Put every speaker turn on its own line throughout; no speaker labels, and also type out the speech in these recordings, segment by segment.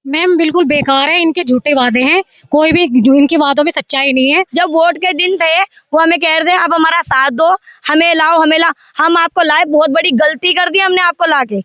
Ma'am बिल्कुल बेकार है, इनके झूठे वादे हैं, कोई भी इनकी बातों में सच्चाई नहीं है।
जब वोट के दिन थे वो हमें कह रहे थे अब हमारा साथ दो, हमें लाओ हमें ला, हम आपको लाए, बहुत बड़ी गलती कर दी हमने आपको लाके।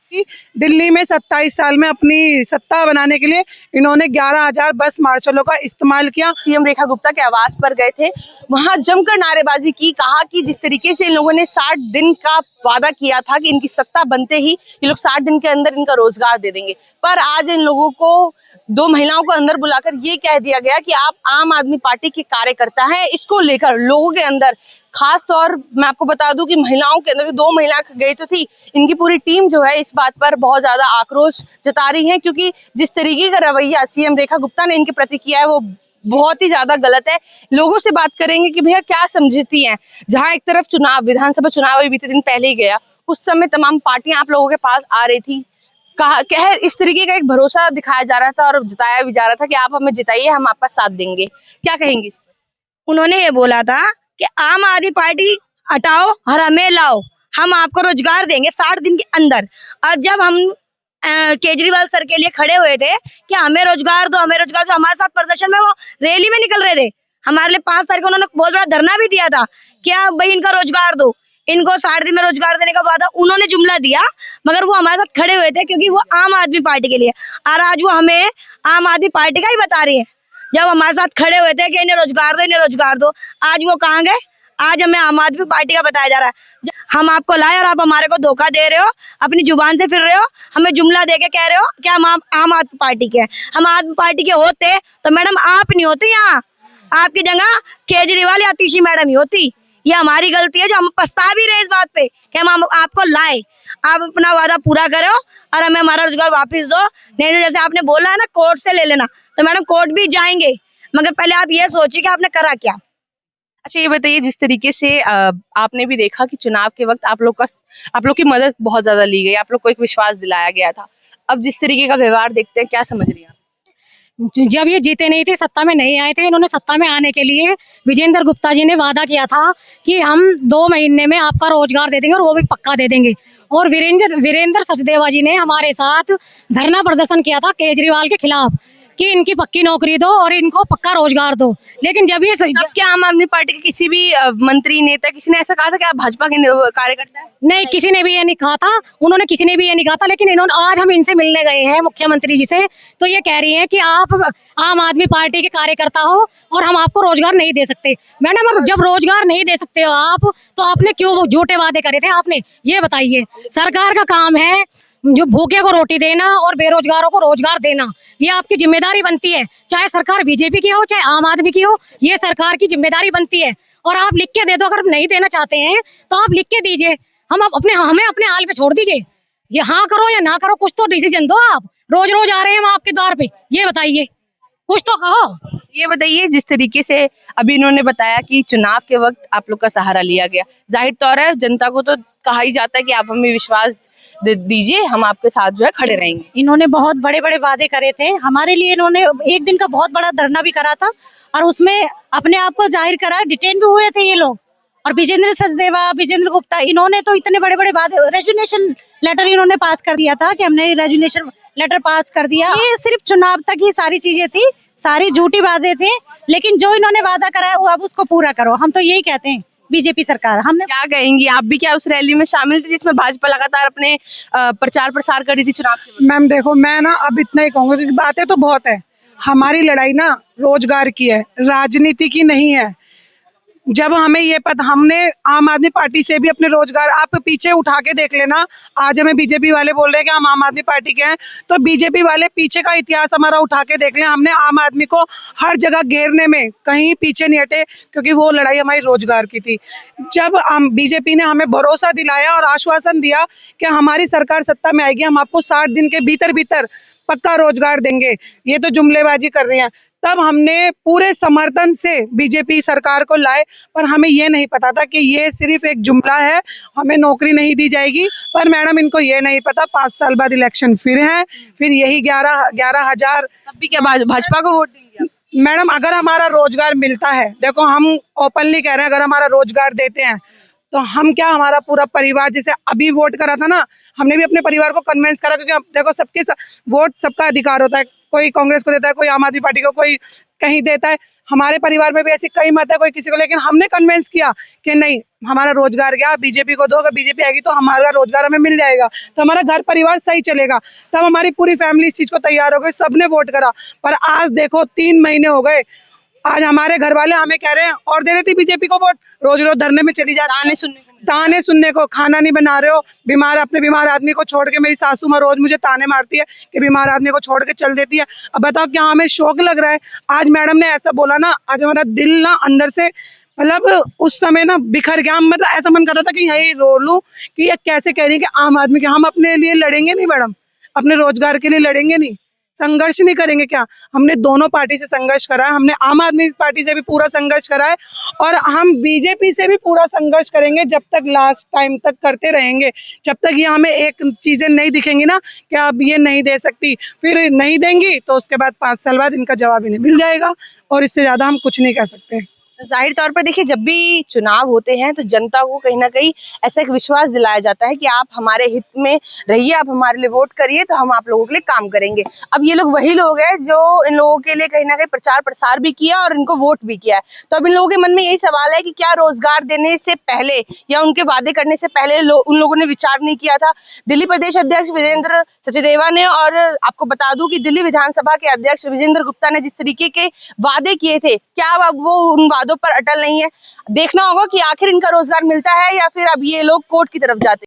दिल्ली में 27 साल में अपनी सत्ता बनाने के लिए इन्होंने 11,000 बस मार्शलों का इस्तेमाल किया।
सीएम रेखा गुप्ता के आवास पर गए थे, वहां जमकर नारेबाजी की, कहा कि जिस तरीके से इन लोगों ने 60 दिन का वादा किया था कि इनकी सत्ता बनते ही ये लोग 60 दिन के अंदर इनका रोजगार दे देंगे, पर आज इन लोगों को 2 महिलाओं को अंदर बुलाकर ये कह दिया गया कि आप आम आदमी पार्टी के कार्यकर्ता हैं। इसको लेकर लोगों के अंदर, खास तौर मैं आपको बता दूं कि महिलाओं के अंदर 2 महिला गई तो थी, इनकी पूरी टीम जो है इस बात पर बहुत ज्यादा आक्रोश जता रही है, क्योंकि जिस तरीके का रवैया सीएम रेखा गुप्ता ने इनके प्रति किया है वो बहुत ही ज्यादा गलत है। लोगों से बात करेंगे कि भैया क्या समझती हैं। जहां एक तरफ चुनाव, विधानसभा चुनाव अभी बीते दिन पहले ही गया, उस समय तमाम पार्टियां आप लोगों के पास आ रही थी, कहा इस तरीके का एक भरोसा दिखाया जा रहा था और जताया भी जा रहा था कि आप हमें जिताइए, हम आपका साथ देंगे। क्या कहेंगे?
उन्होंने ये बोला था कि आम आदमी पार्टी हटाओ और हमें लाओ, हम आपको रोजगार देंगे 60 दिन के अंदर। और जब हम केजरीवाल सर के लिए खड़े हुए थे कि हमें रोजगार दो, हमें रोजगार दो, हमारे साथ प्रदर्शन में वो रैली में निकल रहे थे, हमारे लिए 5 तारीख को उन्होंने बहुत बड़ा धरना भी दिया था, क्या भाई इनका रोजगार दो, इनको 60 दिन में रोजगार देने का वादा उन्होंने जुमला दिया, मगर वो हमारे साथ खड़े हुए थे क्योंकि वो आम आदमी पार्टी के लिए। और आज वो हमें आम आदमी पार्टी का ही बता रही है। जब हमारे साथ खड़े हुए थे कि इन्हें रोजगार दो, इन्हें रोजगार दो, आज वो कहाँ गए? आज हमें आम आदमी पार्टी का बताया जा रहा है। हम आपको लाए और आप हमारे को धोखा दे रहे हो, अपनी जुबान से फिर रहे हो, हमें जुमला दे के कह रहे हो कि हम आम आदमी पार्टी के हैं। हम आदमी पार्टी के होते तो मैडम आप नहीं होती यहाँ, आपकी जगह केजरीवाल या आतिशी मैडम ही होती। ये हमारी गलती है जो हम पछता भी रहे इस बात पे कि हम आपको लाए। आप अपना वादा पूरा करो और हमें हमारा रोजगार वापस दो, नहीं तो जैसे आपने बोला है ना कोर्ट से ले लेना, तो मैडम कोर्ट भी जाएंगे, मगर पहले आप ये सोचिए कि आपने करा क्या।
अच्छा ये बताइए, जिस तरीके से आपने भी देखा कि चुनाव के वक्त आप लोग की मदद बहुत ज्यादा ली गई, आप लोग को एक विश्वास दिलाया गया था, अब जिस तरीके का व्यवहार देखते हैं, क्या समझ रही हैं आप?
जब ये जीते नहीं थे, सत्ता में नहीं आए थे, इन्होंने सत्ता में आने के लिए विजेंद्र गुप्ता जी ने वादा किया था कि हम 2 महीने में आपका रोजगार दे देंगे और वो भी पक्का दे देंगे। और वीरेंद्र सचदेवा जी ने हमारे साथ धरना प्रदर्शन किया था केजरीवाल के खिलाफ कि इनकी पक्की नौकरी दो और इनको पक्का रोजगार दो। लेकिन जब
क्या आम आदमी पार्टी के किसी भी मंत्री, नेता, किसी ने ऐसा कहा था कि आप भाजपा के कार्यकर्ता हैं?
नहीं, किसी ने भी ये नहीं कहा था, उन्होंने किसी ने भी ये नहीं कहा था। लेकिन इन्होंने, आज हम इनसे मिलने गए हैं मुख्यमंत्री जी से, तो ये कह रही हैं कि आप आम आदमी पार्टी के कार्यकर्ता हो और हम आपको रोजगार नहीं दे सकते। मैडम, जब रोजगार नहीं दे सकते हो आप, तो आपने क्यों झूठे वादे करे थे आपने, ये बताइए। सरकार का काम है जो भूखे को रोटी देना और बेरोजगारों को रोजगार देना, ये आपकी जिम्मेदारी बनती है, चाहे सरकार बीजेपी की हो चाहे आम आदमी की हो, ये सरकार की जिम्मेदारी बनती है। और आप लिख के दे दो, अगर नहीं देना चाहते हैं तो आप लिख के दीजिए, हमें अपने हाल पे छोड़ दीजिए। ये हाँ करो या ना करो, कुछ तो डिसीजन दो। आप रोज रोज आ रहे हैं हम आपके द्वार पे, ये बताइए, कुछ तो कहो।
ये बताइए, जिस तरीके से अभी इन्होंने बताया कि चुनाव के वक्त आप लोग का सहारा लिया गया, जाहिर तौर है जनता को तो कहा ही जाता है कि आप हमें विश्वास दीजिए, हम आपके साथ जो है खड़े रहेंगे।
इन्होंने बहुत बड़े बड़े वादे करे थे हमारे लिए, इन्होंने एक दिन का बहुत बड़ा धरना भी करा था और उसमें अपने आप को जाहिर करा, डिटेन भी हुए थे ये लोग। और विजेंद्र सचदेवा, विजेंद्र गुप्ता, इन्होंने तो इतने बड़े बड़े वादे, रेजुलेशन लेटर इन्होंने पास कर दिया था कि हमने रेजुलेशन लेटर पास कर दिया। ये सिर्फ चुनाव तक ही सारी चीजें थी, सारी झूठी वादे थे, लेकिन जो इन्होंने वादा कराया वो अब उसको पूरा करो। हम तो यही कहते हैं बीजेपी सरकार। हमने
क्या कहेंगी, आप भी क्या उस रैली में शामिल थे जिसमें भाजपा लगातार अपने प्रचार प्रसार कर रही थी चुनाव के वक्त?
मैम देखो, मैं ना अब इतना ही कहूँगी क्योंकि बातें तो बहुत है, हमारी लड़ाई ना रोजगार की है, राजनीति की नहीं है। जब हमें ये पता, हमने आम आदमी पार्टी से भी अपने रोजगार, आप पीछे उठा के देख लेना, आज हमें बीजेपी वाले बोल रहे हैं कि हम आम आदमी पार्टी के हैं, तो बीजेपी वाले पीछे का इतिहास हमारा उठा के देख लें, हमने आम आदमी को हर जगह घेरने में कहीं पीछे नहीं हटे, क्योंकि वो लड़ाई हमारी रोजगार की थी। जब हम बीजेपी ने हमें भरोसा दिलाया और आश्वासन दिया कि हमारी सरकार सत्ता में आएगी, हम आपको 60 दिन के भीतर भीतर पक्का रोजगार देंगे, ये तो जुमलेबाजी कर रही हैं, तब हमने पूरे समर्थन से बीजेपी सरकार को लाए। पर हमें ये नहीं पता था कि ये सिर्फ एक जुमला है, हमें नौकरी नहीं दी जाएगी। पर मैडम, इनको ये नहीं पता 5 साल बाद इलेक्शन फिर है, फिर यही 11,000।
तब भी क्या भाजपा को वोट देंगे आप?
मैडम, अगर हमारा रोजगार मिलता है, देखो हम ओपनली कह रहे हैं, अगर हमारा रोजगार देते हैं तो हम क्या, हमारा पूरा परिवार, जैसे अभी वोट करा था ना, हमने भी अपने परिवार को कन्विंस करा, क्योंकि देखो सबके वोट सबका अधिकार होता है, कोई कांग्रेस को देता है, कोई आम आदमी पार्टी को, कोई कहीं देता है। हमारे परिवार में भी ऐसी कई मत है, कोई किसी को, लेकिन हमने कन्विंस किया कि नहीं, हमारा रोजगार गया, बीजेपी को दो, अगर बीजेपी आएगी तो हमारा रोजगार हमें मिल जाएगा, तो हमारा घर परिवार सही चलेगा। तब हमारी पूरी फैमिली इस चीज को तैयार हो गई, सबने वोट करा। पर आज देखो 3 महीने हो गए, आज हमारे घर वाले हमें कह रहे हैं और दे देती बीजेपी को वोट, रोज रोज धरने में चली जा रही है, ताने सुनने को, खाना नहीं बना रहे हो, अपने बीमार आदमी को छोड़ के, मेरी सासू माँ रोज मुझे ताने मारती है कि बीमार आदमी को छोड़ के चल देती है। अब बताओ क्या हमें शौक लग रहा है? आज मैडम ने ऐसा बोला ना, आज हमारा दिल ना अंदर से मतलब उस समय ना बिखर गया। मतलब ऐसा मन कर रहा था कि यही रो लूं कि ये कैसे कह रही है कि आम आदमी के, हम अपने लिए लड़ेंगे नहीं मैडम, अपने रोजगार के लिए लड़ेंगे नहीं, संघर्ष नहीं करेंगे क्या? हमने दोनों पार्टी से संघर्ष करा है, हमने आम आदमी पार्टी से भी पूरा संघर्ष करा है और हम बीजेपी से भी पूरा संघर्ष करेंगे जब तक लास्ट टाइम तक करते रहेंगे, जब तक ये हमें एक चीजें नहीं दिखेंगी ना कि अब ये नहीं दे सकती, फिर नहीं देंगी तो उसके बाद 5 साल बाद इनका जवाब इन्हें मिल जाएगा और इससे ज्यादा हम कुछ नहीं कह सकते।
जाहिर तौर पर देखिए, जब भी चुनाव होते हैं तो जनता को कहीं ना कहीं ऐसा एक विश्वास दिलाया जाता है कि आप हमारे हित में रहिए, आप हमारे लिए वोट करिए तो हम आप लोगों के लिए काम करेंगे। अब ये लोग वही लोग हैं जो इन लोगों के लिए कहीं ना कहीं प्रचार प्रसार भी किया और इनको वोट भी किया है। तो अब इन लोगों के मन में यही सवाल है कि क्या रोजगार देने से पहले या उनके वादे करने से पहले उन लोगों ने विचार नहीं किया था? दिल्ली प्रदेश अध्यक्ष विजेंद्र सचदेवा ने, और आपको बता दूं कि दिल्ली विधानसभा के अध्यक्ष विजेंद्र गुप्ता ने जिस तरीके के वादे किए थे, क्या अब वो उन पर अटल नहीं है? देखना होगा कि आखिर इनका रोजगार मिलता है या फिर अब ये लोग कोर्ट की तरफ जाते हैं।